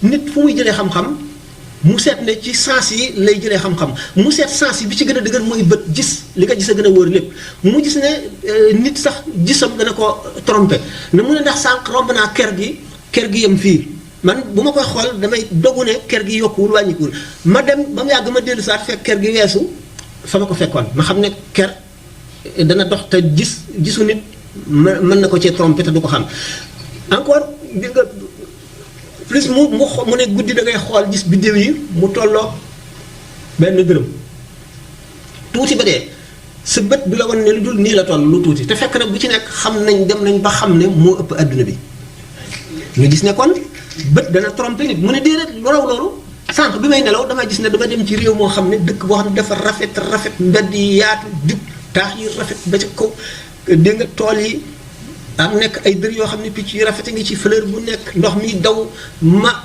nit fu muy jëlee xam-xam mu seet ne ci sens yi lay jëlee xam-xam mu seet sens yi bi ci gën a dëgër mooy bët gis li nga gis a gën a wóor lépp mu gis ne nit sax gisam dana ko trompé ne mu ne ndax sànq romb naa ker gi yem fii man bu ma koy xool damay dogu ne ker gi yokkuwul wàññikuwul ma dem ba mu yàgg ma dellu saat fekk ker gi weesu fa ma ko fekkoon ma xam ne ker dana dox te gisu nit mën na ko cee trompé te du ko xam encore di nga plus mu ne guddi da ngay xool gis biddéew yi mu tolloo benn dërëm tuuti ba dee sa bët du la wan ne lu dul nii la toll lu tuuti te fekk na bu ci nekk xam nañ dem nañ ba xam ne moo ëpp adduna bi nga gis ne kon bët dana trompé nit mu ne déedéet lu raw loolu sànq bi may nelaw dama gis ne dama dem ci réew moo xam ne dëkk boo xam ne dafa rafet mbedd yi yaatu jub taax yi rafet ba ca kaw dégg nga tool yi am nekk ay dër yoo xam ne picc yu rafet ngi ci fleur bu nekk ndox mi daw ma